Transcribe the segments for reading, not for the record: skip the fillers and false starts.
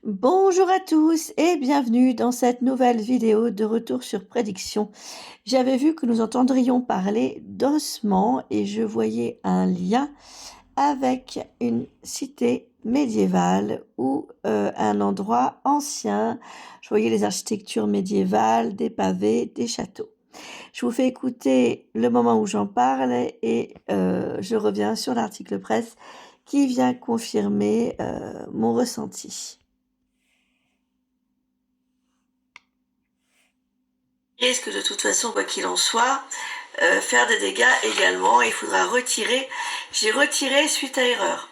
Bonjour à tous et bienvenue dans cette nouvelle vidéo de retour sur prédiction. J'avais vu que nous entendrions parler d'ossements et je voyais un lien avec une cité médiévale ou un endroit ancien. Je voyais les architectures médiévales, des pavés, des châteaux. Je vous fais écouter le moment où j'en parle et je reviens sur l'article presse qui vient confirmer mon ressenti. Risque de toute façon, quoi qu'il en soit, faire des dégâts également. Il faudra retirer. J'ai retiré suite à erreur.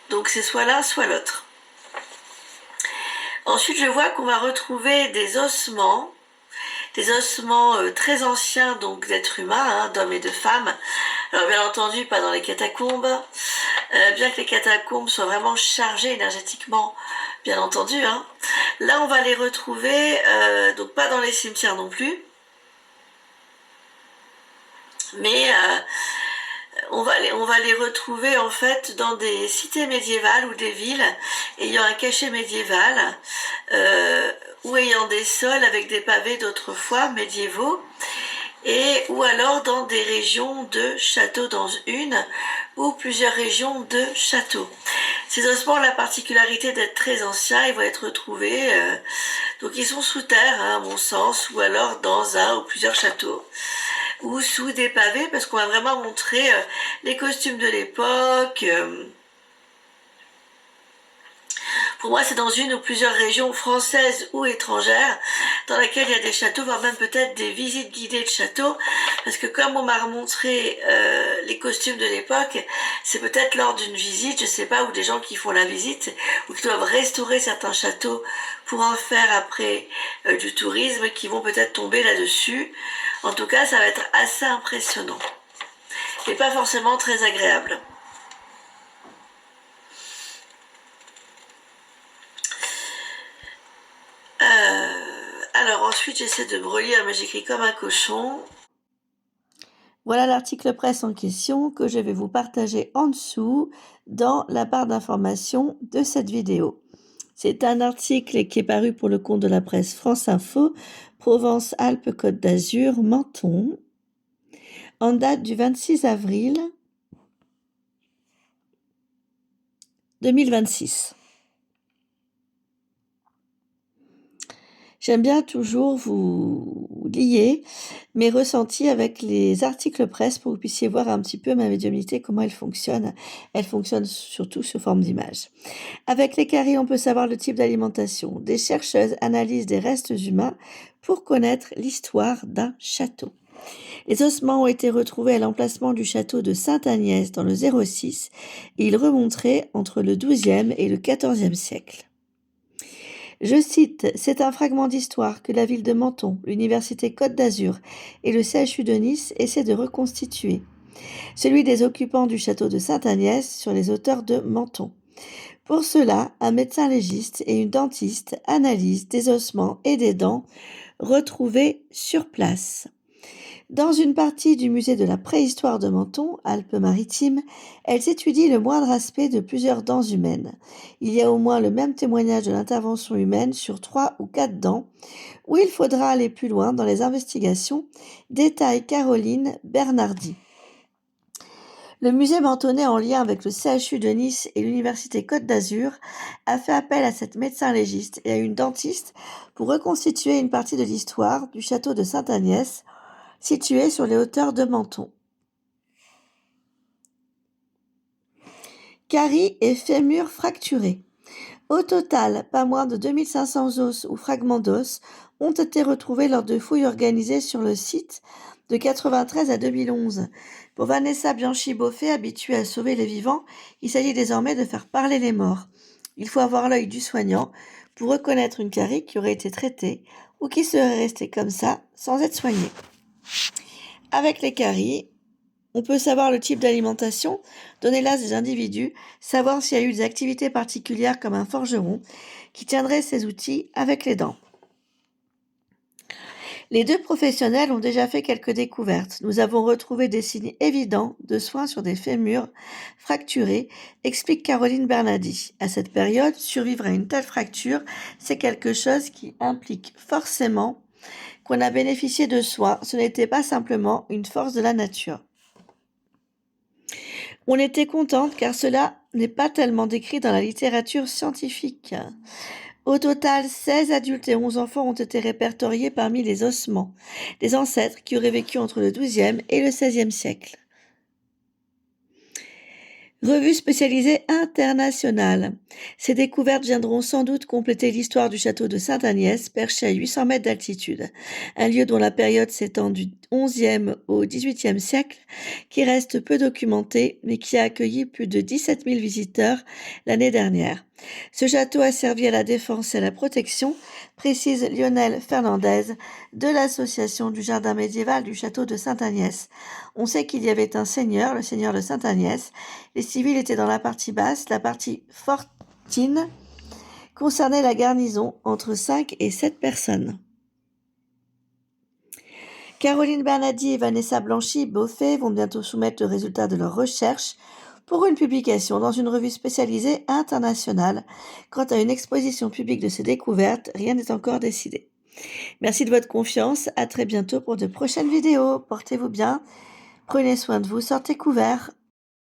Donc c'est soit l'un, soit l'autre. Ensuite, je vois qu'on va retrouver des ossements très anciens, donc d'êtres humains, hein, d'hommes et de femmes. Alors bien entendu, pas dans les catacombes, bien que les catacombes soient vraiment chargées énergétiquement, bien entendu. Hein. Là, on va les retrouver, donc pas dans les cimetières non plus, mais on va les retrouver en fait dans des cités médiévales ou des villes ayant un cachet médiéval ou ayant des sols avec des pavés d'autrefois médiévaux ou alors dans des régions de châteaux, dans une ou plusieurs régions de châteaux. Ces ossements ont la particularité d'être très anciens, ils vont être retrouvés, donc ils sont sous terre, hein, à mon sens, ou alors dans un ou plusieurs châteaux, ou sous des pavés, parce qu'on va vraiment montrer les costumes de l'époque. Pour moi, c'est dans une ou plusieurs régions françaises ou étrangères dans lesquelles il y a des châteaux, voire même peut-être des visites guidées de châteaux, parce que comme on m'a remontré les costumes de l'époque, c'est peut-être lors d'une visite, je sais pas, ou des gens qui font la visite, ou qui doivent restaurer certains châteaux pour en faire après du tourisme, qui vont peut-être tomber là-dessus. En tout cas, ça va être assez impressionnant, et pas forcément très agréable. Alors ensuite, j'essaie de me relire, mais j'écris comme un cochon. Voilà l'article presse en question que je vais vous partager en dessous dans la barre d'information de cette vidéo. C'est un article qui est paru pour le compte de la presse France Info, Provence-Alpes-Côte d'Azur, Menton, en date du 26 avril 2026. J'aime bien toujours vous lier mes ressentis avec les articles presse pour que vous puissiez voir un petit peu ma médiumnité, comment elle fonctionne. Elle fonctionne surtout sous forme d'image. Avec les caries, on peut savoir le type d'alimentation. Des chercheuses analysent des restes humains pour connaître l'histoire d'un château. Les ossements ont été retrouvés à l'emplacement du château de Sainte-Agnès dans le 06 et ils remonteraient entre le XIIe et le XIVe siècle. Je cite, « C'est un fragment d'histoire que la ville de Menton, l'université Côte d'Azur et le CHU de Nice essaient de reconstituer. Celui des occupants du château de Sainte-Agnès sur les hauteurs de Menton. Pour cela, un médecin légiste et une dentiste analysent des ossements et des dents retrouvés sur place. Dans une partie du musée de la préhistoire de Menton, Alpes-Maritimes, elles étudient le moindre aspect de plusieurs dents humaines. Il y a au moins le même témoignage de l'intervention humaine sur 3 ou 4 dents, où il faudra aller plus loin dans les investigations, détaille Caroline Bernardi. Le musée mentonnais, en lien avec le CHU de Nice et l'université Côte d'Azur, a fait appel à cette médecin légiste et à une dentiste pour reconstituer une partie de l'histoire du château de Sainte-Agnès, situé sur les hauteurs de Menton. Caries et fémurs fracturés. Au total, pas moins de 2500 os ou fragments d'os ont été retrouvés lors de fouilles organisées sur le site de 93 à 2011. Pour Vanessa Bianchi-Boffet, habituée à sauver les vivants, il s'agit désormais de faire parler les morts. Il faut avoir l'œil du soignant pour reconnaître une carie qui aurait été traitée ou qui serait restée comme ça sans être soignée. Avec les caries, on peut savoir le type d'alimentation, donner l'âge des individus, savoir s'il y a eu des activités particulières comme un forgeron qui tiendrait ses outils avec les dents. Les deux professionnels ont déjà fait quelques découvertes. Nous avons retrouvé des signes évidents de soins sur des fémurs fracturés, explique Caroline Bernardi. À cette période, survivre à une telle fracture, c'est quelque chose qui implique forcément qu'on a bénéficié de soins. Ce n'était pas simplement une force de la nature. On était contente car cela n'est pas tellement décrit dans la littérature scientifique. Au total, 16 adultes et 11 enfants ont été répertoriés parmi les ossements des ancêtres qui auraient vécu entre le XIIe et le XVIe siècle. Revue spécialisée internationale. Ces découvertes viendront sans doute compléter l'histoire du château de Sainte-Agnès, perché à 800 mètres d'altitude, un lieu dont la période s'étend du XIe au XVIIIe siècle, qui reste peu documenté, mais qui a accueilli plus de 17 000 visiteurs l'année dernière. Ce château a servi à la défense et à la protection, précise Lionel Fernandez de l'association du jardin médiéval du château de Sainte-Agnès. On sait qu'il y avait un seigneur, le seigneur de Sainte-Agnès. Les civils étaient dans la partie basse, la partie fortine concernait la garnison, entre 5 et 7 personnes. Caroline Bernardi et Vanessa Blanchy-Beaufet vont bientôt soumettre le résultat de leurs recherches pour une publication dans une revue spécialisée internationale. Quant à une exposition publique de ces découvertes, rien n'est encore décidé. Merci de votre confiance, à très bientôt pour de prochaines vidéos. Portez-vous bien, prenez soin de vous, sortez couverts.